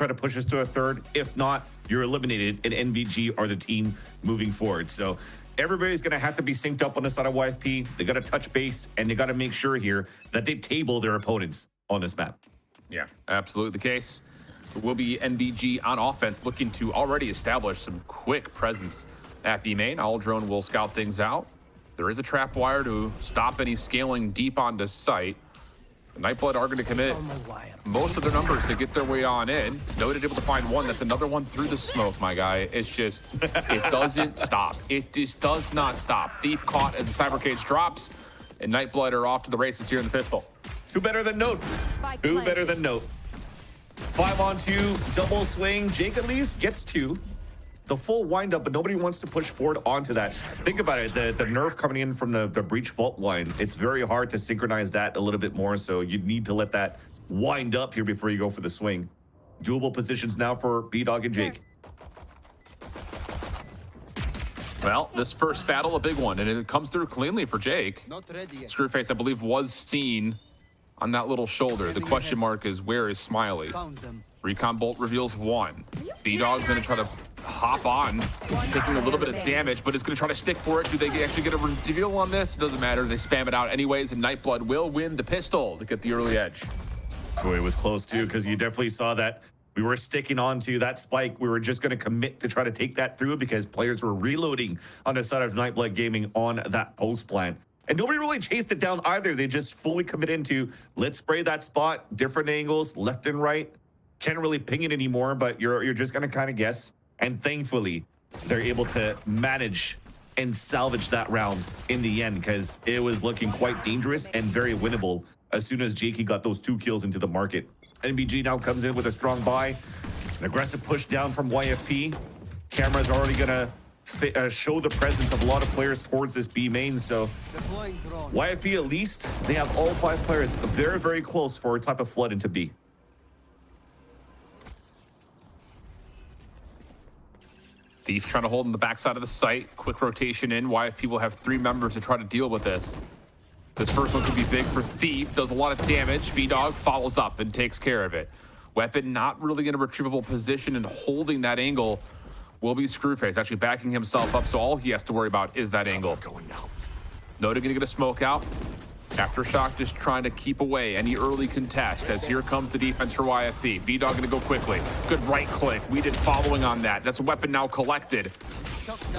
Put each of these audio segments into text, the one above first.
try to push us to a third. If not, you're eliminated, and NBG are the team moving forward. So everybody's going to have to be synced up on the side of YFP. They got to touch base, and they got to make sure here that they table their opponents on this map. Yeah, absolutely the case. It will be NBG on offense, looking to already establish some quick presence at B main. Aldrone will scout things out. There is a trap wire to stop any scaling deep onto site. Nightblood are going to commit most of their numbers to get their way on in. Noted able to find one. That's another one through the smoke, my guy. It's just, it doesn't stop. It just does not stop. Thief caught as the cyber cage drops, and Nightblood are off to the races here in the pistol. Who better than Note? Who better than Note? 5-on-2, double swing. Jake at least gets 2. The full windup, but nobody wants to push forward onto that. Think about it, the nerf coming in from the breach vault line, it's very hard to synchronize that a little bit more, so you need to let that wind up here before you go for the swing. Doable positions now for B-Dog and Jake. Well, this first battle, a big one, and it comes through cleanly for Jake. Screwface, I believe, was seen on that little shoulder. The question mark is, where is Smiley? Recon Bolt reveals 1. B-Dog's going to try to hop on, taking a little bit of damage, but is going to try to stick for it. Do they actually get a reveal on this? It doesn't matter. They spam it out anyways, and Nightblood will win the pistol to get the early edge. Boy, it was close, too, because you definitely saw that we were sticking on to that spike. We were just going to commit to try to take that through because players were reloading on the side of Nightblood Gaming on that post plant. And nobody really chased it down either. They just fully commit into, let's spray that spot, different angles, left and right. Can't really ping it anymore, but you're just going to kind of guess. And thankfully, they're able to manage and salvage that round in the end because it was looking quite dangerous and very winnable as soon as Jakey got those 2 kills into the market. NBG now comes in with a strong buy. An aggressive push down from YFP. Camera's already going to show the presence of a lot of players towards this B main. So YFP, at least, they have all 5 players very, very close for a type of flood into B. Thief trying to hold on the backside of the site. Quick rotation in. YFP will have 3 members to try to deal with this. This first one could be big for Thief. Does a lot of damage. B-Dog follows up and takes care of it. Weapon not really in a retrievable position, and holding that angle will be Screwface, actually backing himself up, so all he has to worry about is that angle. Noda gonna get a smoke out. Aftershock just trying to keep away any early contest as here comes the defense for YFP. B-Dog gonna go quickly. Good right click. We did following on that. That's a weapon now collected.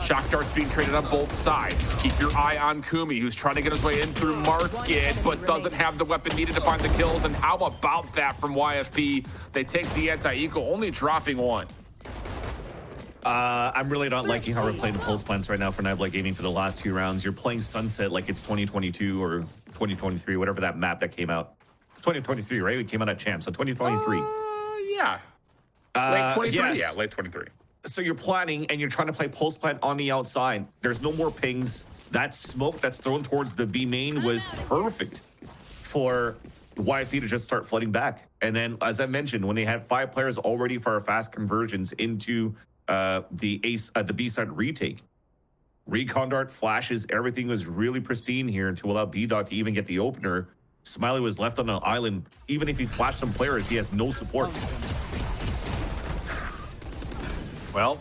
Shock darts being traded on both sides. Keep your eye on Kumi, who's trying to get his way in through Market, but doesn't have the weapon needed to find the kills. And how about that from YFP? They take the anti-eco, only dropping 1. I'm really not liking how we're playing the pulse plants right now for Nightblood Gaming for the last 2 rounds. You're playing Sunset like it's 2022 or 2023, whatever that map that came out. 2023, right? It came out at Champ, so 2023. Yeah. Late 23? Yes. Yeah, late 23. So you're planning and you're trying to play pulse plant on the outside. There's no more pings. That smoke that's thrown towards the B main was perfect for YFP to just start flooding back. And then, as I mentioned, when they had 5 players already for our fast conversions into the B side retake, recon dart flashes, everything was really pristine here to allow B-Dog to even get the opener. Smiley was left on an island. Even if he flashed some players, he has no support. Well,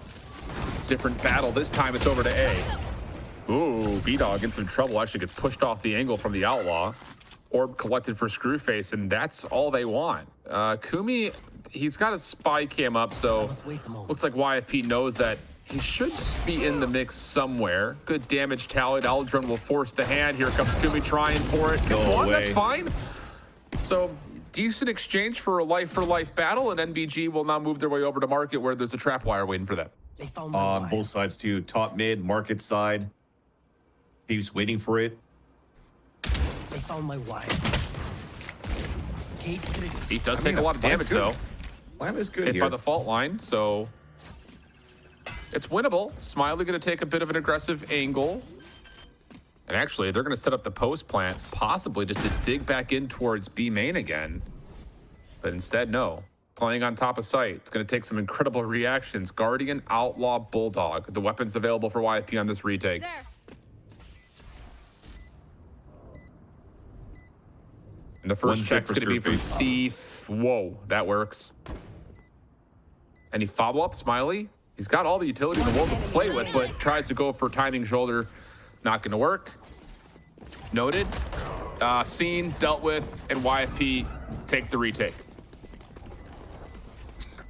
different battle. This time it's over to A. Ooh, B-Dog in some trouble. Actually gets pushed off the angle from the Outlaw. Orb collected for Screwface, and that's all they want. Kumi, he's got a spy cam up, so looks like YFP knows that he should be in the mix somewhere. Good damage tallied. Aldrin will force the hand. Here comes Kumi trying for it. Gets one, that's fine. So decent exchange for a life-for-life battle, and NBG will now move their way over to Market where there's a trap wire waiting for them. On both sides too, top mid, Market side. He's waiting for it. They found my wire. He does take a lot of damage though. Lamb is good hit here by the fault line, so it's winnable. Smiley going to take a bit of an aggressive angle. And actually, they're going to set up the post plant, possibly just to dig back in towards B main again. But instead, no. Playing on top of site. It's going to take some incredible reactions. Guardian, Outlaw, Bulldog. The weapons available for YFP on this retake. There. And the first check's going to be from Thief. Whoa, that works. Any follow-up, Smiley? He's got all the utility in the world to play with, but tries to go for timing shoulder. Not going to work. Noted. Seen, dealt with, and YFP take the retake.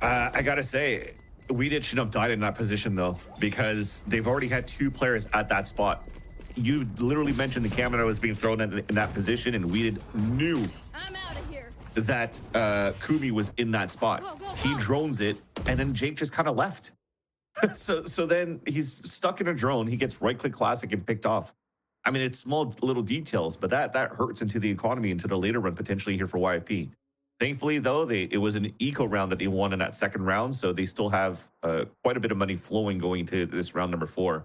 I gotta say, Weeded shouldn't have died in that position though, because they've already had 2 players at that spot. You literally mentioned the camera was being thrown in that position, and Weeded knew that Kumi was in that spot. He drones it, and then Jake just kind of left. so then he's stuck in a drone. He gets right-click classic and picked off. I mean, it's small little details, but that hurts into the economy into the later run potentially here for YFP. Thankfully, though, it was an eco round that they won in that second round, so they still have quite a bit of money flowing going to this round number 4.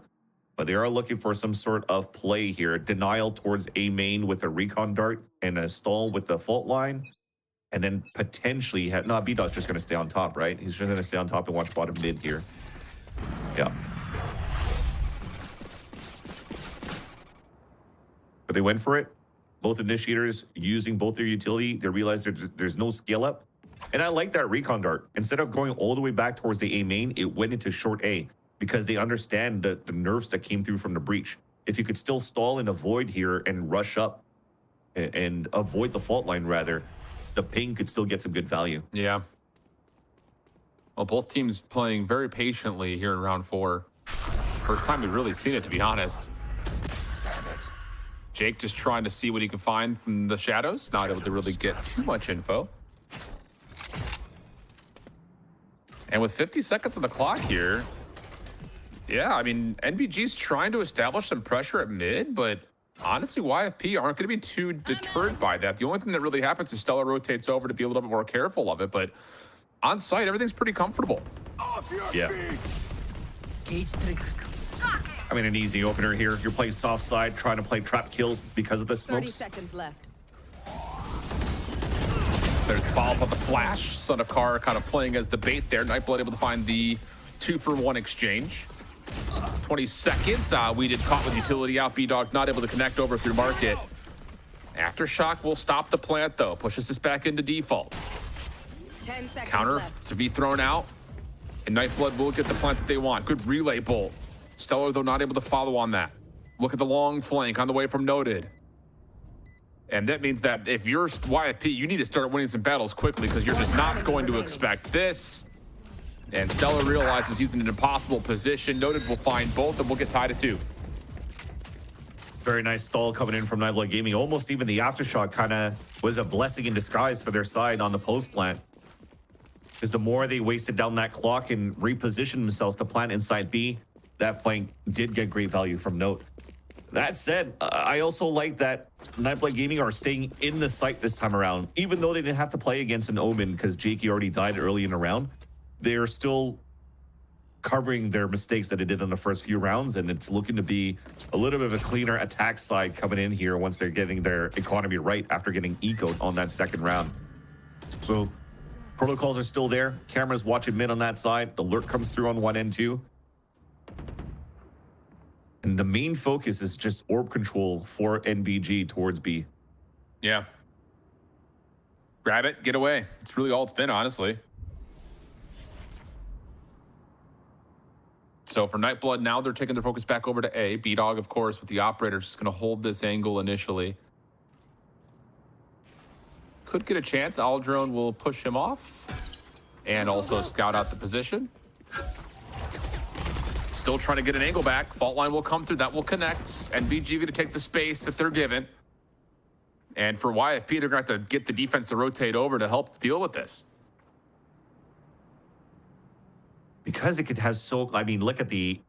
But they are looking for some sort of play here. Denial towards A main with a recon dart and a stall with the fault line. And then potentially, no, B-Dog's just going to stay on top, right? He's just going to stay on top and watch bottom mid here. Yeah. But they went for it. Both initiators using both their utility. They realized there's no scale up. And I like that recon dart. Instead of going all the way back towards the A main, it went into short A because they understand the nerfs that came through from the breach. If you could still stall and avoid here and rush up and avoid the fault line rather, the ping could still get some good value. Yeah. Well, both teams playing very patiently here in round 4. First time we've really seen it, to be honest. Jake just trying to see what he can find from the shadows. Not able to really get too much info. And with 50 seconds on the clock here, yeah, I mean, NBG's trying to establish some pressure at mid, but honestly, YFP aren't going to be too deterred by that. The only thing that really happens is Stellar rotates over to be a little bit more careful of it, but on site, everything's pretty comfortable. Yeah. Cage trigger. I mean, an easy opener here. You're playing soft side, trying to play trap kills because of the 30 smokes. seconds left. There's the follow-up of the flash. Son of Car kind of playing as the bait there. Nightblood able to find the 2-for-1 exchange. 20 seconds. We did caught with utility out. B-Dog not able to connect over through market. Aftershock will stop the plant, though. Pushes this back into default. 10 seconds Counter left. to be thrown out. And Nightblood will get the plant that they want. Good relay bolt. Stellar, though, not able to follow on that. Look at the long flank on the way from Noted. And that means that if you're YFP, you need to start winning some battles quickly because you're just not going to expect this. And Stellar realizes he's in an impossible position. Noted will find both and we'll get tied at 2. Very nice stall coming in from Nightblood Gaming. Almost even the aftershock kind of was a blessing in disguise for their side on the post plant. Because the more they wasted down that clock and repositioned themselves to plant inside B, that flank did get great value from Note. That said, I also like that Nightblood Gaming are staying in the site this time around. Even though they didn't have to play against an Omen because Jakey already died early in the round, they're still covering their mistakes that they did in the first few rounds, and it's looking to be a little bit of a cleaner attack side coming in here once they're getting their economy right after getting ecoed on that second round. So protocols are still there. Cameras watching mid on that side. The alert comes through on 1 and 2. And the main focus is just orb control for NBG towards B. Yeah. Grab it, get away. It's really all it's been, honestly. So for Nightblood, now they're taking their focus back over to A. B-Dog, of course, with the operator, just going to hold this angle initially. Could get a chance. Aldrone will push him off and also scout out the position. Still trying to get an angle back. Fault line will come through. That will connect. NBG going to take the space that they're given. And for YFP, they're going to have to get the defense to rotate over to help deal with this. Because it could have so, I mean, look at the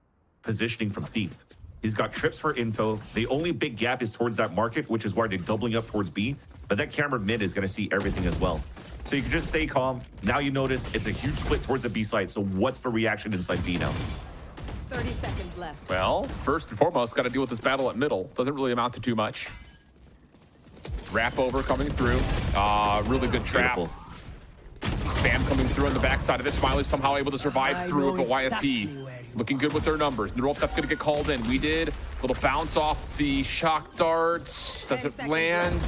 positioning from Thief. He's got trips for info. The only big gap is towards that market, which is why they're doubling up towards B. But that camera mid is going to see everything as well. So you can just stay calm. Now you notice it's a huge split towards the B side. So what's the reaction inside B now? 30 seconds left. Well, first and foremost, got to deal with this battle at middle. Doesn't really amount to too much. Wrap over coming through. Really good trap. Beautiful. Spam coming through on the backside of this. Smiley's somehow able to survive through it, but YFP looking good with their numbers. The roll stuff going to get called in. We did. Little bounce off the shock darts. Does it land?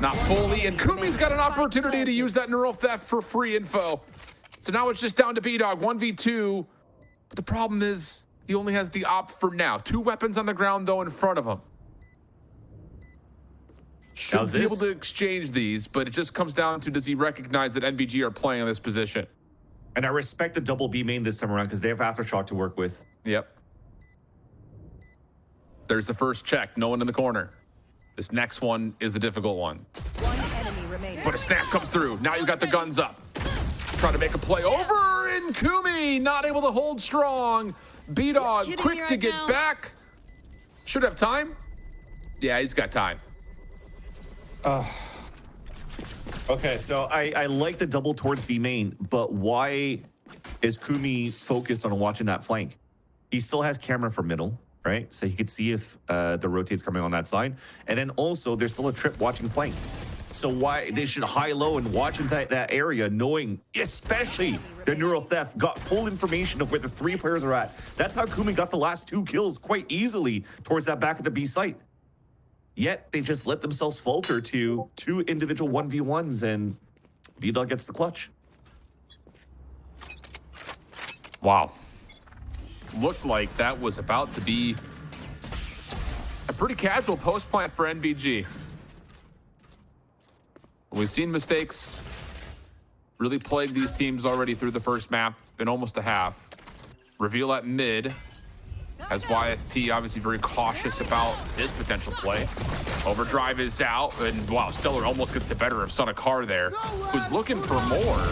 Not fully. And Kumi's got an opportunity to use that neural theft for free info. So now it's just down to B-Dog, 1v2. But the problem is he only has the op for now. 2 weapons on the ground, though, in front of him. Should be able to exchange these, but it just comes down to, does he recognize that NBG are playing on this position? And I respect the double B main this time around because they have Aftershock to work with. Yep. There's the first check. No one in the corner. This next one is the difficult one. One enemy remaining. But a snap comes through. Now you got the guns up. Trying to make a play over, and Kumi not able to hold strong. B-Dog quick to get back. Should have time. Yeah, he's got time. Okay, so I like the double towards B main, but why is Kumi focused on watching that flank? He still has camera for middle, right? So he could see if the rotate's coming on that side. And then also there's still a trip watching flank. So why they should high-low and watch in that area, knowing, especially the neural theft, got full information of where the 3 players are at. That's how Kumi got the last 2 kills quite easily towards that back of the B site. Yet they just let themselves falter to 2 individual 1v1s, and B-Dog gets the clutch. Wow. Looked like that was about to be a pretty casual post plant for NBG. We've seen mistakes really plague these teams already through the first map in almost a half. Reveal at mid, as YFP obviously very cautious about his potential play. Overdrive is out, and wow, Stellar almost gets the better of Sonakar there, who's looking for more.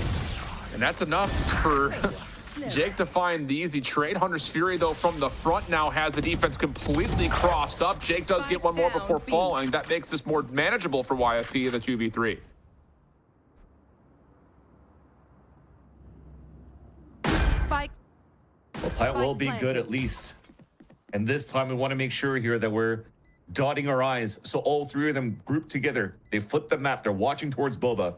And that's enough for Jake to find the easy trade. Hunter's Fury, though, from the front now has the defense completely crossed up. Jake does get one more before falling. That makes this more manageable for YFP in the 2v3. Spike. Well, plant will be good at least. And this time we want to make sure here that we're dotting our I's. So all 3 of them grouped together. They flip the map. They're watching towards Boba.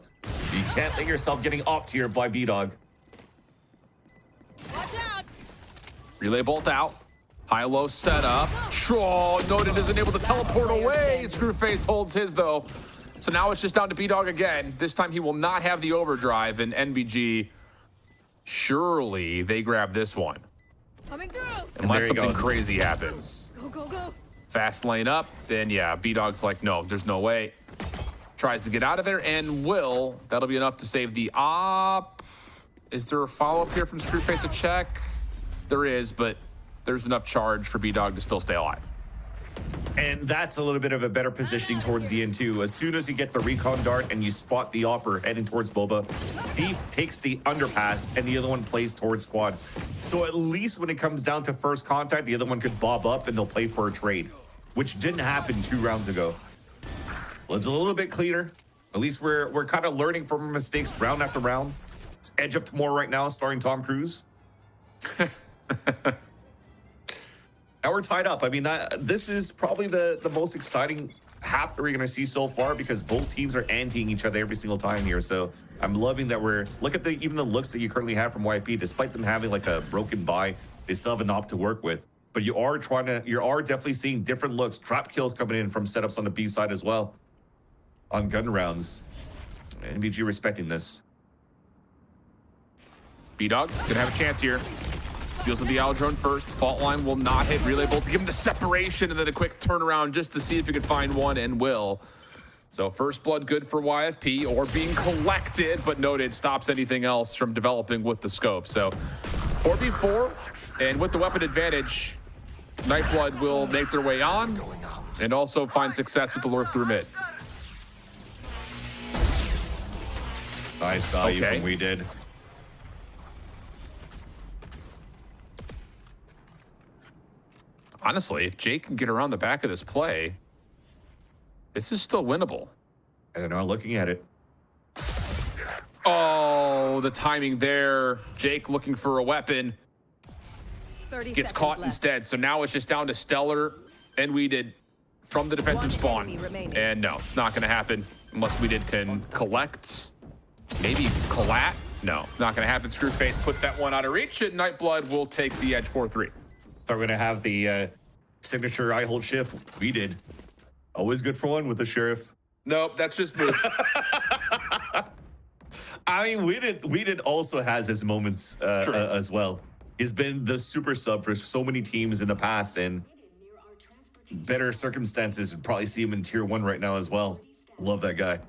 You can't let yourself getting opt here by B-Dog. Watch out. Relay bolt out. High-low setup. Oh, Noted isn't able to teleport away. Screwface holds his, though. So now it's just down to B-Dog again. This time he will not have the overdrive, and NBG, surely they grab this one. Coming through. Unless something crazy happens. Go, go, go. Fast lane up, then yeah, B-Dog's like, no, there's no way. Tries to get out of there and will. That'll be enough to save the op. Is there a follow-up here from Screwface? A check? There is, but there's enough charge for B-Dog to still stay alive. And that's a little bit of a better positioning towards the end too. As soon as you get the recon dart and you spot the opper heading towards Boba, Thief takes the underpass and the other one plays towards squad. So at least when it comes down to first contact, the other one could bob up and they'll play for a trade, which didn't happen 2 rounds ago. Well, it's a little bit cleaner. At least we're kind of learning from our mistakes round after round. It's Edge of Tomorrow right now, starring Tom Cruise. Now we're tied up. I mean, this is probably the most exciting half that we're going to see so far because both teams are anteing each other every single time here. So I'm loving that look at even the looks that you currently have from YP, despite them having like a broken buy, they still have an op to work with. But you are definitely seeing different looks. Trap kills coming in from setups on the B side as well. On gun rounds. NBG respecting this. B-Dog gonna have a chance here. Deals with the Owl Drone first. Fault line will not hit. Relay bolt to give him the separation and then a quick turnaround just to see if he can find one, and will. So first blood good for YFP, or being collected, but Noted stops anything else from developing with the scope. So 4v4, and with the weapon advantage, Nightblood will make their way on and also find success with the lurk through mid. Nice value from We Did. Honestly, if Jake can get around the back of this play, this is still winnable. I don't know, looking at it. Oh, the timing there. Jake looking for a weapon. 30 Gets seconds caught left. instead. So now it's just down to Stellar and We Did from the defensive spawn. enemy remaining. And no, it's not going to happen unless We Did can collect. Maybe collat. No, it's not going to happen. Screwface put that one out of reach, and Nightblood will take the edge 4-3. Thought we're gonna have the signature I hold shift. We did. Always good for one with the sheriff. Nope, that's just move. I mean, Whedon also has his moments as well. He's been the super sub for so many teams in the past, and better circumstances would probably see him in tier 1 right now as well. Love that guy.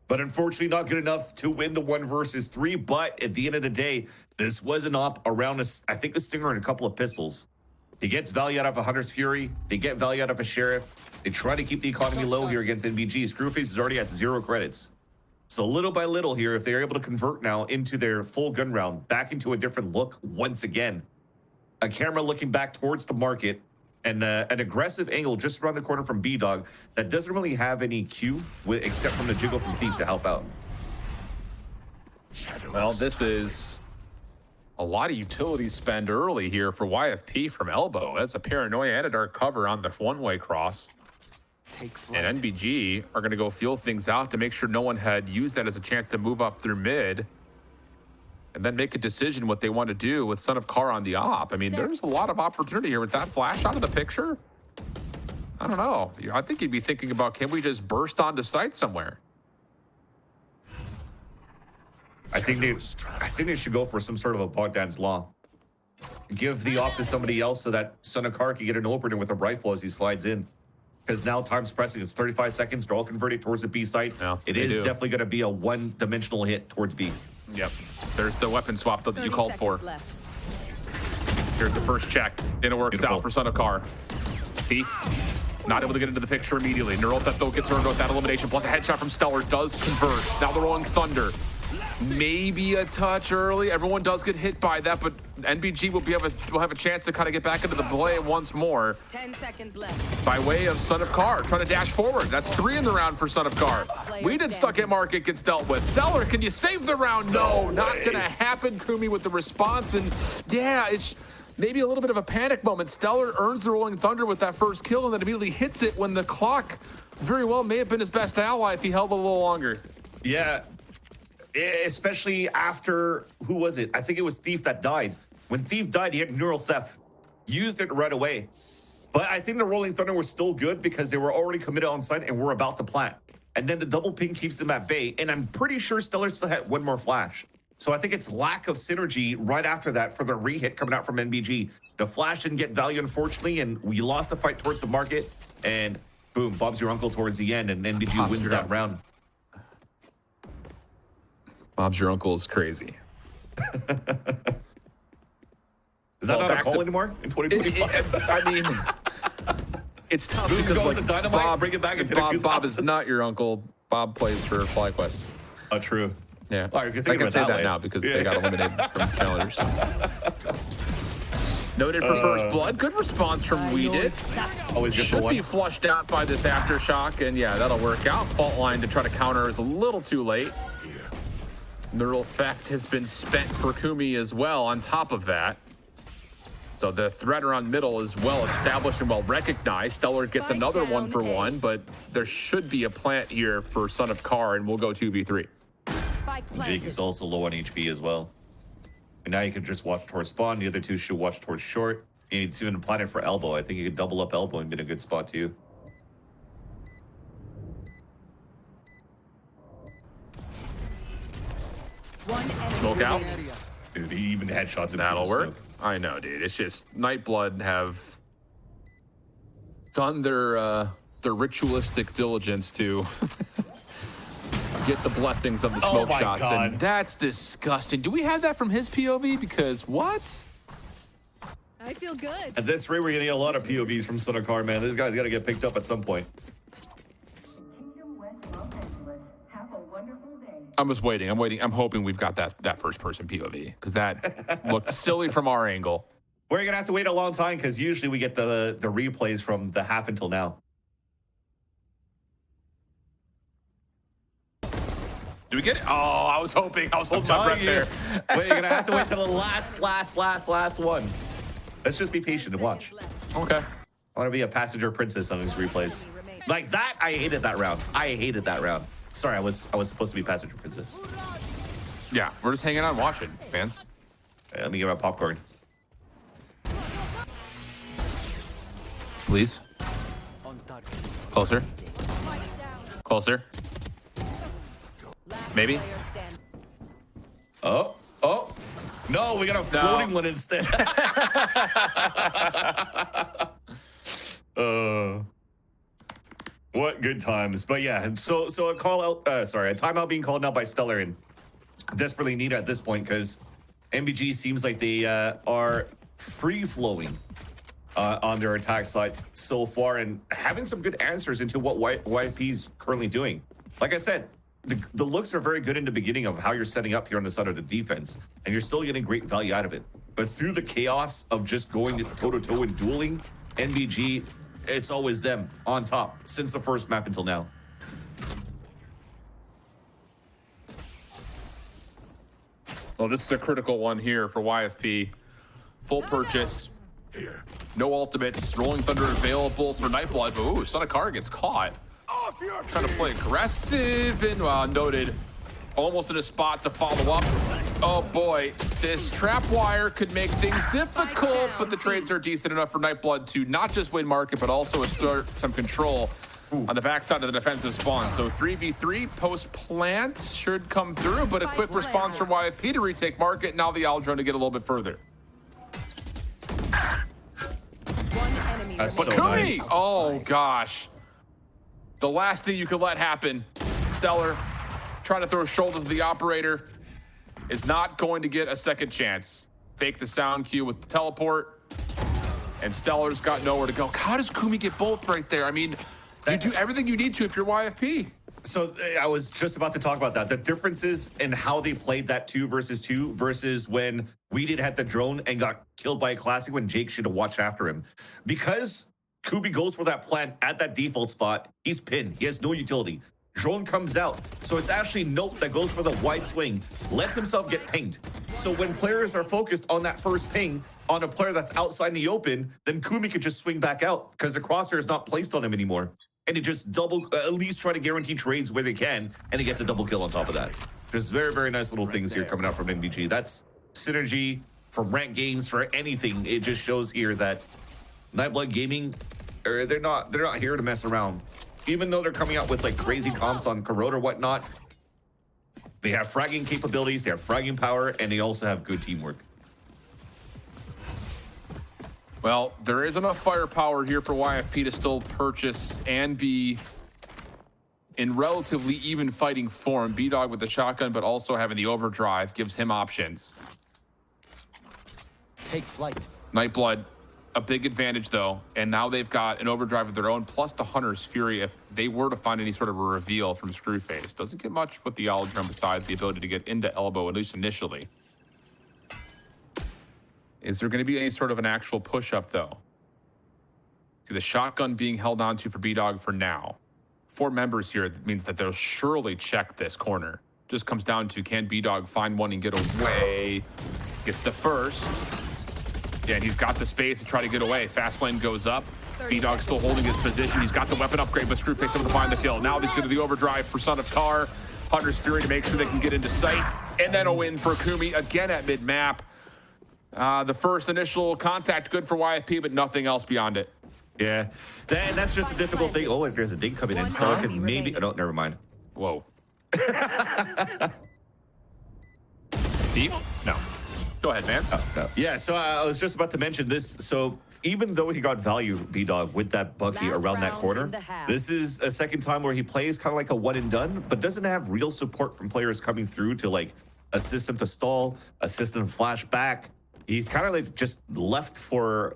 But unfortunately, not good enough to win the 1 versus 3. But at the end of the day, this was an op around, I think, the Stinger and a couple of pistols. He gets value out of a Hunter's Fury. They get value out of a Sheriff. They try to keep the economy low here against NBG. Screwface is already at 0 credits. So little by little here, if they're able to convert now into their full gun round, back into a different look once again. A camera looking back towards the market, and an aggressive angle just around the corner from B-Dog that doesn't really have any Q except from the jiggle from Thief to help out. Well, this is a lot of utility spend early here for YFP from Elbow. That's a paranoia and a dark cover on the one-way cross. And NBG are going to go feel things out to make sure no one had used that as a chance to move up through mid. And then make a decision what they want to do with Son of Car on the op. I mean, there's a lot of opportunity here with that flash out of the picture. I don't know. I think you'd be thinking about, can we just burst onto site somewhere? I think they should go for some sort of a Bogdan's Law. Give the op to somebody else so that Son of Car can get an opener with a rifle as he slides in. Because now time's pressing. It's 35 seconds. They're all converted towards the B site. Yeah, it is definitely going to be a one-dimensional hit towards B. Yep. There's the weapon swap that you called for. Here's the first check. And it works out for Son of Car. Thief not able to get into the picture immediately. Neural Theft though gets her with that elimination. Plus a headshot from Stellar does convert. Now the Rolling Thunder. Maybe a touch early. Everyone does get hit by that, but NBG will have a chance to kind of get back into the play once more. 10 seconds left. By way of Son of Car trying to dash forward. That's 3 in the round for Son of Car. We did stuck at market gets dealt with. Stellar, can you save the round? No, not gonna happen. Kumi with the response, and yeah, it's maybe a little bit of a panic moment. Stellar earns the Rolling Thunder with that first kill and then immediately hits it when the clock very well may have been his best ally if he held a little longer. Yeah. Especially after, who was it? I think it was Thief that died. When Thief died, he had Neural Theft. Used it right away. But I think the Rolling Thunder was still good because they were already committed on site and were about to plant. And then the double ping keeps them at bay. And I'm pretty sure Stellar still had one more flash. So I think it's lack of synergy right after that for the re-hit coming out from NBG. The flash didn't get value, unfortunately, and we lost the fight towards the market. And boom, Bob's your uncle towards the end, and NBG wins that round. Bob's your uncle is crazy. Is that not a call anymore in 2025? I mean, it's tough Boom because goes like, the dynamite, Bob, bring it back into the 2000s. Bob is not your uncle. Bob plays for FlyQuest. Oh, true. Yeah. All right, if you're I thinking can about say that way. now because they got eliminated from Challengers. Noted for first blood. Good response from Weedit. Always good for Should one. be flushed out by this aftershock, and yeah, that'll work out. Fault line to try to counter is a little too late. Neural Theft has been spent for Kumi as well on top of that. So the threat around middle is well established and well recognized. Stellar gets another 1-for-1, but there should be a plant here for Son of Car, and we'll go 2v3. Jake is also low on HP as well. And now you can just watch towards spawn. The other two should watch towards short. And it's even planted for elbow. I think you could double up elbow and be in a good spot too. Smoke out. Dude, he even had shots in That'll work. smoke. I know, dude. It's just Nightblood have done their ritualistic diligence to get the blessings of the smoke shots, and that's disgusting. Do we have that from his POV? Because what? I feel good. At this rate, we're getting a lot of POVs from Son of Car, man. This guy's got to get picked up at some point. I'm just waiting. I'm waiting. I'm hoping we've got that first person POV because that looked silly from our angle. We're gonna have to wait a long time because usually we get the replays from the half until now. Do we get it? Oh, I was hoping. I was holding my breath there. Wait, you're gonna have to wait till the last one. Let's just be patient and watch. Okay. I want to be a passenger princess on these replays. Like that, I hated that round. Sorry, I was supposed to be passenger princess. Yeah, we're just hanging out watching, fans. Hey, let me get my popcorn. Please. Closer. Closer. Maybe. No, we got a floating one instead. What good times. But yeah, so a call out, a timeout being called out by Stellar and desperately needed at this point because NBG seems like they are free-flowing on their attack side so far and having some good answers into what YFP's currently doing. Like I said, the looks are very good in the beginning of how you're setting up here on the side of the defense, and you're still getting great value out of it. But through the chaos of just going toe-to-toe and dueling, NBG, it's always them on top since the first map until now. Well, this is a critical one here for YFP. Full purchase. No ultimates. Rolling Thunder available for Nightblood. But ooh, Son of Car gets caught. Trying to play aggressive and noted. Almost in a spot to follow up. Oh boy, this trap wire could make things difficult, but the trades are decent enough for Nightblood to not just win market, but also assert some control on the backside of the defensive spawn. So 3v3 post plants should come through, but a quick response from YFP to retake market. Now the Aldrone to get a little bit further. That's But so Kumi, nice. oh gosh. The last thing you could let happen, Stellar trying to throw shoulders to the operator is not going to get a second chance. Fake the sound cue with the teleport, and Stellar's got nowhere to go. How does Kumi get both right there? I mean, you do everything you need to if you're YFP. So I was just about to talk about that. The differences in how they played that 2 versus when we did have the drone and got killed by a classic when Jake should have watched after him. Because Kubi goes for that plant at that default spot, he's pinned. He has no utility. Drone comes out. So it's actually Nope that goes for the wide swing, lets himself get pinged. So when players are focused on that first ping on a player that's outside in the open, then Kumi could just swing back out because the crosshair is not placed on him anymore. And he just at least try to guarantee trades where they can, and he gets a double kill on top of that. There's very, very nice little things here coming out from NBG. That's synergy from ranked games for anything. It just shows here that Nightblood Gaming, they're not here to mess around. Even though they're coming out with like crazy comps on Corrode or whatnot, they have fragging capabilities, they have fragging power, and they also have good teamwork. Well, there is enough firepower here for YFP to still purchase and be in relatively even fighting form. B-Dog with the shotgun, but also having the overdrive gives him options. Take flight. Nightblood, a big advantage though, and now they've got an overdrive of their own, plus the Hunter's Fury if they were to find any sort of a reveal from Screwface. Doesn't get much with the Aldrone besides the ability to get into elbow, at least initially. Is there going to be any sort of an actual push-up, though? See, the shotgun being held onto for B-Dog for now. 4 members here means that they'll surely check this corner. Just comes down to, can B-Dog find one and get away? Gets the first. Yeah, and he's got the space to try to get away. Fast lane goes up. B-Dog still holding his position. He's got the weapon upgrade, but Screwface able to find the kill. Now they do the overdrive for Son of Car. Hunter's Fury to make sure they can get into sight. And then a win for Kumi again at mid-map. The first initial contact good for YFP, but nothing else beyond it. Yeah, that's just a difficult thing. Oh, if there's a dig coming in, Stellar can maybe. Oh, no, never mind. Whoa. Deep? No. Go ahead, man. Oh, no. Yeah, so I was just about to mention this. So even though he got value, B-Dog, with that Bucky around that corner, this is a second time where he plays kind of like a one and done, but doesn't have real support from players coming through to like assist him to stall, assist him to flash back. He's kind of like just left for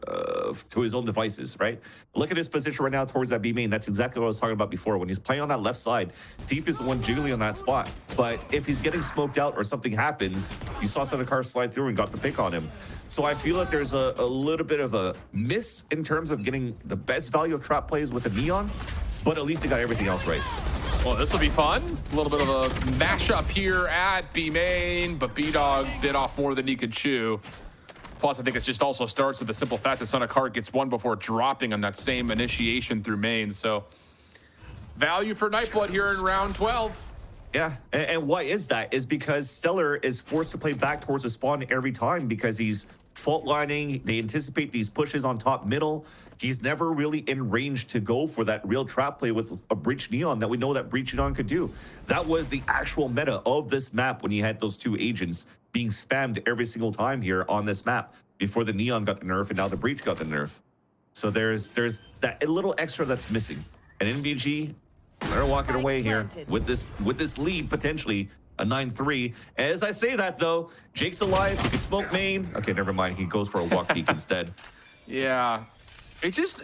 to his own devices, right? Look at his position right now towards that B main. That's exactly what I was talking about before. When he's playing on that left side, Thief is the one jiggling on that spot. But if he's getting smoked out or something happens, you saw Son of Car slide through and got the pick on him. So I feel like there's a little bit of a miss in terms of getting the best value of trap plays with a Neon, but at least they got everything else right. Well, this will be fun. A little bit of a mashup here at B main, but B-Dog bit off more than he could chew. Plus, I think it just also starts with the simple fact that Son of Car gets one before dropping on that same initiation through main. So, value for Nightblood here in round 12. Yeah, and why is that? Is because Stellar is forced to play back towards the spawn every time because he's fault lining. They anticipate these pushes on top middle. He's never really in range to go for that real trap play with a Breach Neon that we know that Breach Neon could do. That was the actual meta of this map when you had those two agents being spammed every single time here on this map before the Neon got the nerf and now the Breach got the nerf. So there's that a little extra that's missing. And NBG, they're walking away here with this lead, potentially a 9-3. As I say that, though, Jake's alive. He can smoke main. Okay, never mind. He goes for a walk peek instead. Yeah. It just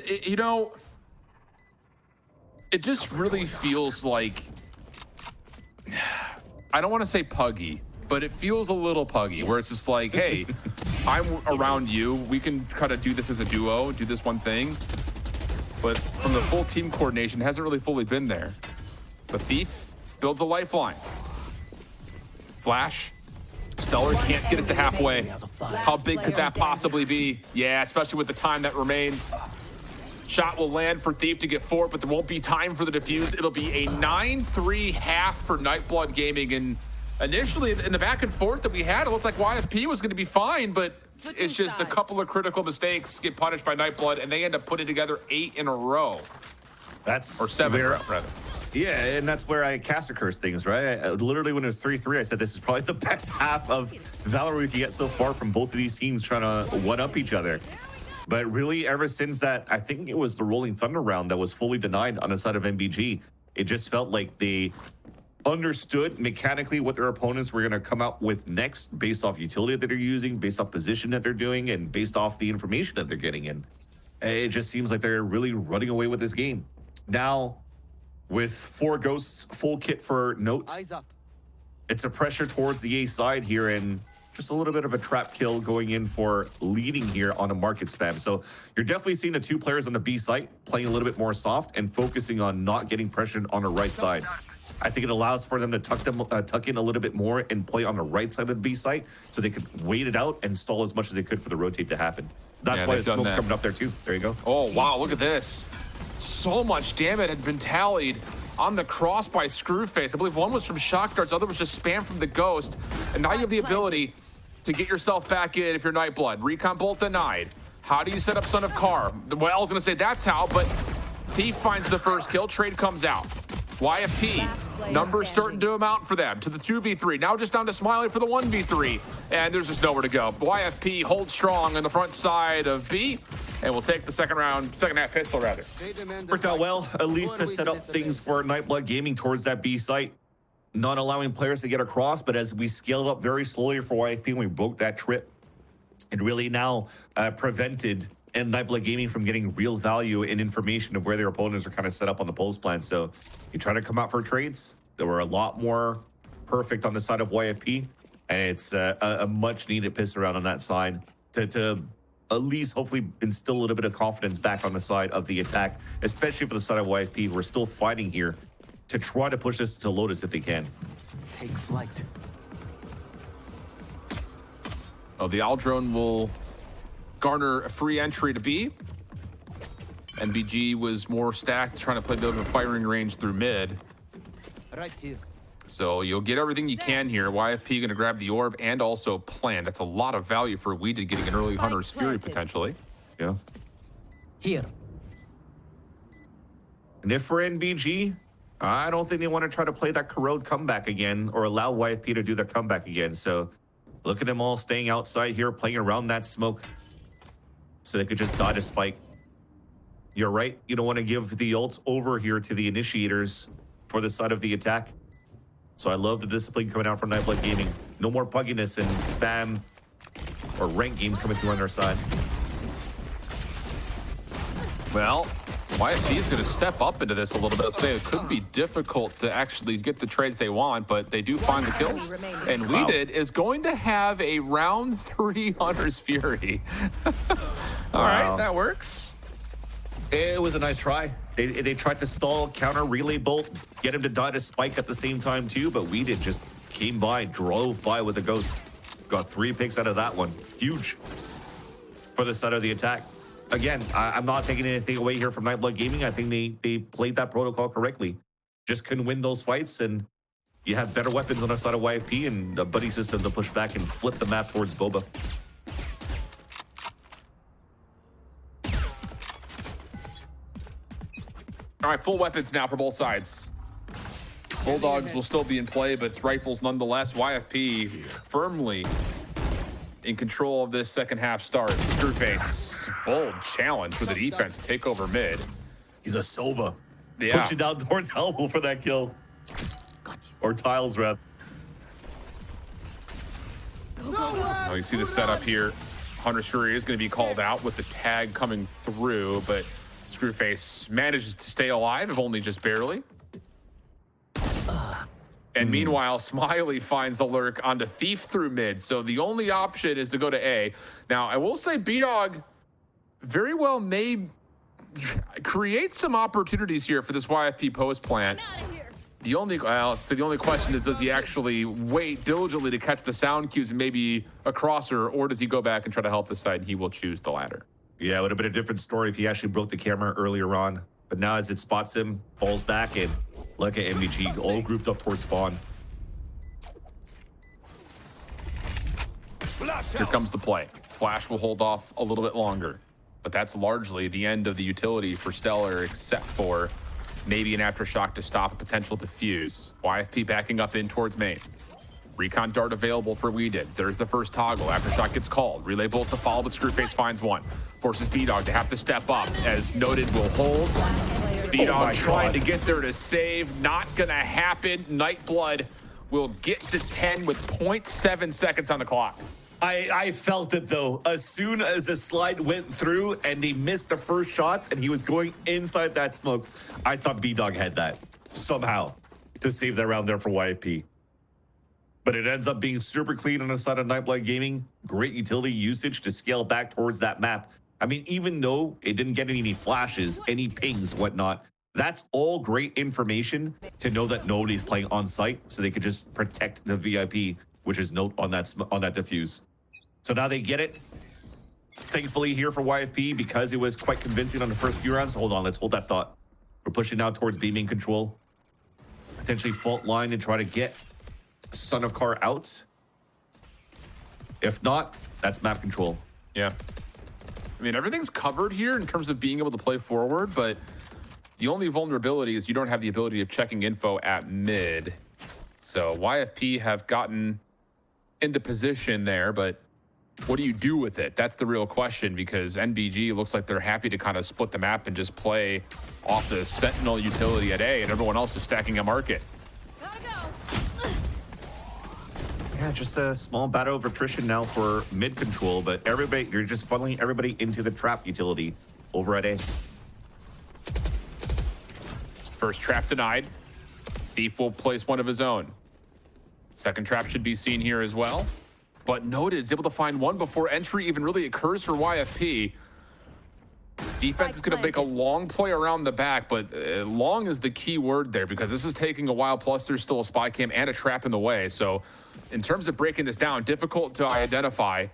really feels like, I don't want to say puggy, but it feels a little puggy, where it's just like, hey, I'm around you. We can kind of do this as a duo, do this one thing. But from the full team coordination, it hasn't really fully been there. The Thief builds a lifeline. Flash. Stellar can't get it to halfway. How big could that possibly be? Yeah, especially with the time that remains. Shot will land for Thief to get 4, but there won't be time for the defuse. It'll be a 9-3 half for Nightblood Gaming. And initially, in the back and forth that we had, it looked like YFP was going to be fine, but it's just a couple of critical mistakes get punished by Nightblood, and they end up putting together 8 in a row. That's or 7 in a row, rather. Yeah, and that's where I cast a curse things, right? Literally, when it was 3-3, I said this is probably the best half of Valorant we can get so far from both of these teams trying to one-up each other. But really, ever since that, I think it was the Rolling Thunder round that was fully denied on the side of NBG, it just felt like they understood mechanically what their opponents were going to come out with next based off utility that they're using, based off position that they're doing, and based off the information that they're getting in. It just seems like they're really running away with this game. Now, with 4 Ghosts, full kit for Note, it's a pressure towards the A side here, and just a little bit of a trap kill going in for leading here on a market spam. So you're definitely seeing the 2 players on the B site playing a little bit more soft and focusing on not getting pressured on the right side. I think it allows for them to tuck in a little bit more and play on the right side of the B site so they could wait it out and stall as much as they could for the rotate to happen. That's why the smoke's coming up there too. There you go. Oh, wow, look at this. So much damage had been tallied on the cross by Screwface. I believe one was from Shock Darts, the other was just spam from the Ghost. And now you have the ability to get yourself back in if you're Nightblood. Recon Bolt denied. How do you set up Son of Car? Well, I was gonna say that's how, but Thief finds the first kill, trade comes out. YFP, numbers starting to amount for them to the 2v3. Now just down to Smiley for the 1v3. And there's just nowhere to go. YFP holds strong on the front side of B. And we'll take the second half pistol, rather. Worked out well, at least to set up things for Nightblood Gaming towards that B site. Not allowing players to get across, but as we scaled up very slowly for YFP, we broke that trip. It really now prevented Nightblood Gaming from getting real value and information of where their opponents are kind of set up on the post plan. So you try to come out for trades. There were a lot more perfect on the side of YFP, and it's a much needed piss around on that side to at least hopefully instill a little bit of confidence back on the side of the attack, especially for the side of YFP. We're still fighting here to try to push this to Lotus if they can. Take flight. Oh, the Owl Drone will garner a free entry to B. NBG was more stacked, trying to play a bit of a firing range through mid. Right here. So you'll get everything you can here. YFP going to grab the orb and also plan. That's a lot of value for Weeded getting an early Hunter's Fury potentially. Yeah. Here. And if for NBG, I don't think they want to try to play that corrode comeback again or allow YFP to do their comeback again. So look at them all staying outside here, playing around that smoke so they could just dodge a spike. You're right. You don't want to give the ults over here to the initiators for the side of the attack. So I love the discipline coming out from Nightblood Gaming. No more pugginess and spam or rank games coming through on their side. Well, YFP is going to step up into this a little bit. Say it could be difficult to actually get the trades they want, but they do find the kills. And Weeded is going to have a round 3 Hunter's Fury. All right, that works. It was a nice try. They tried to stall, counter, relay bolt, get him to die to spike at the same time too, but Weeded just came by, drove by with a Ghost. Got 3 picks out of that one. Huge for the side of the attack. Again, I'm not taking anything away here from Nightblood Gaming. I think they played that protocol correctly. Just couldn't win those fights, and you have better weapons on the side of YFP and a buddy system to push back and flip the map towards Boba. All right, full weapons now for both sides. Bulldogs will still be in play, but it's rifles nonetheless. YFP firmly in control of this second half start. Screwface, bold challenge for the defense to take over mid. He's a Sova. Yeah. Pushing down towards Helmel for that kill. Or Tiles, rep. Oh, you see the setup here. Hunter Shuri is going to be called out with the tag coming through, but Screwface manages to stay alive, if only just barely. And meanwhile, Smiley finds the lurk onto Thief through mid. So the only option is to go to A. Now, I will say B-Dog very well may create some opportunities here for this YFP post plant. The only question is, does he actually wait diligently to catch the sound cues and maybe a crosser, or does he go back and try to help the side? He will choose the latter. Yeah, it would have been a different story if he actually broke the camera earlier on. But now as it spots him, falls back, and look at NBG all grouped up towards spawn. Here comes the play. Flash will hold off a little bit longer, but that's largely the end of the utility for Stellar, except for maybe an aftershock to stop a potential defuse. YFP backing up in towards main. Recon dart available for We Did. There's the first toggle. Aftershock gets called. Relay bolt to follow, but Screwface finds one. Forces B-Dog to have to step up, as Noted will hold. B-Dog trying to get there to save. Not gonna happen. Nightblood will get to 10 with 0.7 seconds on the clock. I felt it though. As soon as the slide went through and he missed the first shots and he was going inside that smoke, I thought B-Dog had that somehow to save that round there for YFP. But it ends up being super clean on the side of Nightblood Gaming. Great utility usage to scale back towards that map. I mean, even though it didn't get any flashes, any pings, whatnot, that's all great information to know that nobody's playing on site, so they could just protect the VIP, which is note on that diffuse. So now they get it. Thankfully here for YFP, because it was quite convincing on the first few rounds. Hold on, let's hold that thought. We're pushing now towards beaming control. Potentially fault line and try to get Son of Car out. If not, that's map control. Yeah. I mean, everything's covered here in terms of being able to play forward, but the only vulnerability is you don't have the ability of checking info at mid. So YFP have gotten into position there, but what do you do with it? That's the real question, because NBG looks like they're happy to kind of split the map and just play off the Sentinel utility at A, and everyone else is stacking a market. Yeah, just a small battle of attrition now for mid control, but everybody, you're just funneling everybody into the trap utility over at A. First trap denied. Thief will place one of his own. Second trap should be seen here as well. But Noted is able to find one before entry even really occurs for YFP. Defense is going to make a long play around the back, but long is the key word there, because this is taking a while, plus there's still a spy cam and a trap in the way. So in terms of breaking this down, difficult to identify.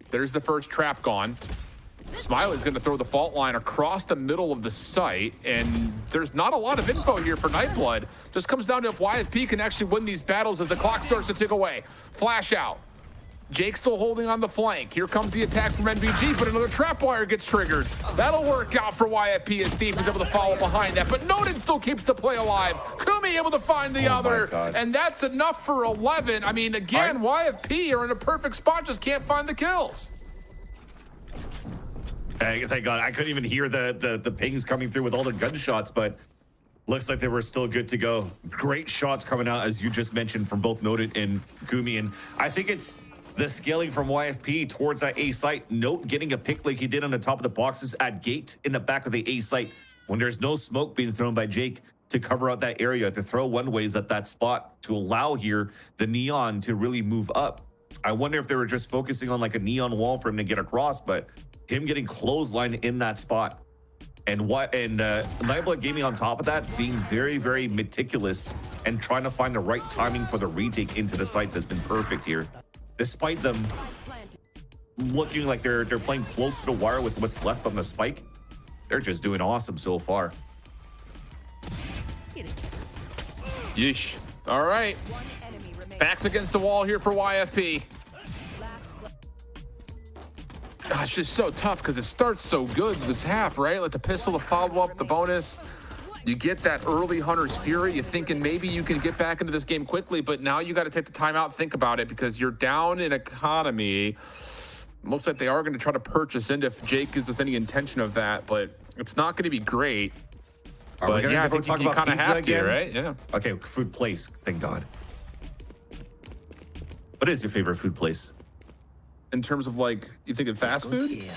There's the first trap gone. Smiley's going to throw the fault line across the middle of the site, and there's not a lot of info here for Nightblood. Just comes down to if YFP can actually win these battles as the clock starts to tick away. Flash out. Jake still holding on the flank. Here comes the attack from NBG, but another trap wire gets triggered. That'll work out for YFP as Thief is able to follow behind that, but Noted still keeps the play alive. Kumi able to find the other, and that's enough for 11. I mean, again, YFP are in a perfect spot, just can't find the kills. Thank God. I couldn't even hear the pings coming through with all the gunshots, but looks like they were still good to go. Great shots coming out, as you just mentioned, from both Noted and Kumi, and I think it's the scaling from YFP towards that A site. Note getting a pick like he did on the top of the boxes at gate in the back of the A site when there's no smoke being thrown by Jake to cover out that area, to throw one ways at that spot to allow here the neon to really move up. I wonder if they were just focusing on like a neon wall for him to get across, but him getting clotheslined in that spot. And Nightblood Gaming on top of that being very, very meticulous and trying to find the right timing for the retake into the sites has been perfect here. Despite them looking like they're playing close to the wire with what's left on the spike, they're just doing awesome so far. Yeesh. All right. One enemy remaining. Backs against the wall here for YFP. God, it's just so tough because it starts so good this half, right? Like the pistol, the follow-up, the bonus. You get that early Hunter's Fury. You're thinking maybe you can get back into this game quickly, but now you got to take the time out and think about it because you're down in economy. Looks like they are going to try to purchase in if Jake gives us any intention of that, but it's not going to be great. But yeah, I think talk you about kind of pizza have to, again? right? Yeah. Okay, food place. Thank God. What is your favorite food place? In terms of like, you think of fast food? Here.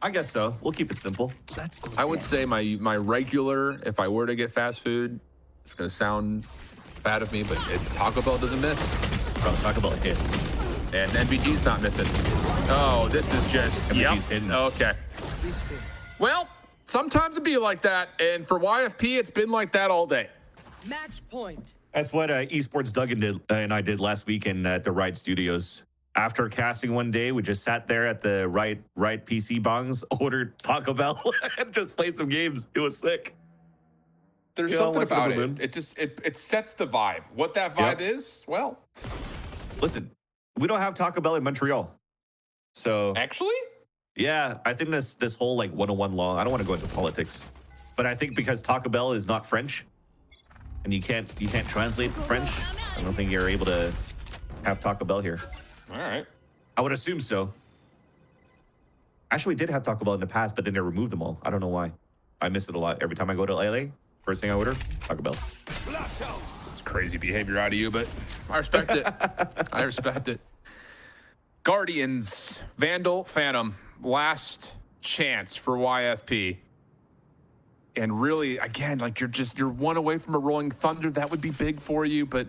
I guess so. We'll keep it simple. That goes I would there. say my regular, if I were to get fast food, it's going to sound bad of me, but Taco Bell doesn't miss. Bro, talk about hits. And NBG's not missing. Oh, this is just, NBG's hidden. Okay. Well, sometimes it be like that. And for YFP, it's been like that all day. Match point. That's what Esports Doug and I did last weekend at the Ride Studios. After casting one day, we just sat there at the right PC bongs, ordered Taco Bell, and just played some games. It was sick. There's You know, something once in a about blue it. moon. It just, it sets the vibe. What that vibe Yep. is, well, Listen, we don't have Taco Bell in Montreal. So, actually, yeah, I think this whole like 101 law, I don't want to go into politics, but I think because Taco Bell is not French and you can't translate the French, I don't think you're able to have Taco Bell here. all right. I would assume so. Actually, we did have Taco Bell in the past, but then they removed them all. I don't know why. I miss it a lot. Every time I go to LA, first thing I order, Taco Bell. It's crazy behavior out of you, but I respect it. I respect it. Guardians, Vandal, Phantom, last chance for YFP. And really, again, like you're one away from a Rolling Thunder. That would be big for you, but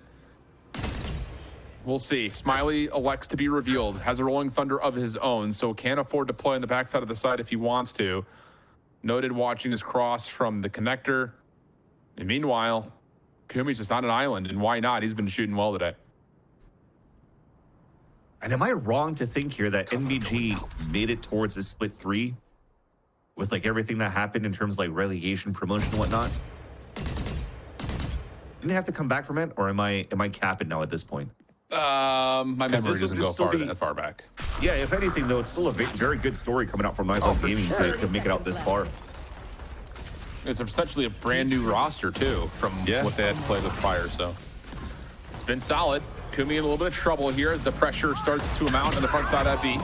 we'll see. Smiley elects to be revealed, has a Rolling Thunder of his own, so can't afford to play on the backside of the side if he wants to. Noted watching his cross from the connector. And meanwhile, Kumi's just on an island, and why not? He's been shooting well today. And am I wrong to think here that NBG made it towards the split 3 with like everything that happened in terms of like relegation, promotion, and whatnot? Didn't they have to come back from it, or am I capping now at this point? My memory this doesn't would go still be- that far back. Yeah, if anything though, it's still a very good story coming out from Nightlife Gaming to make it out this far. It's essentially a brand new roster too from what they had to play with prior, so it's been solid. Kumi in a little bit of trouble here as the pressure starts to amount on the front side of B.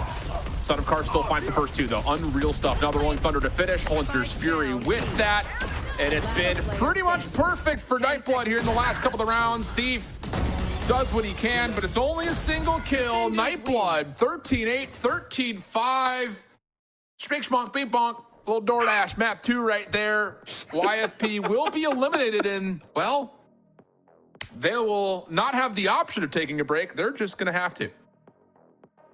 Son of Car still finds the first two though. Unreal stuff. Now the Rolling Thunder to finish. Hunter's Fury with that. And it's been pretty much perfect for Nightblood here in the last couple of rounds. Thief does what he can, but it's only a single kill. Nightblood, 13-8, 13-5. Schmick schmonk, beep bonk. Little DoorDash, map 2 right there. YFP will be eliminated and, well, they will not have the option of taking a break. They're just going to have to.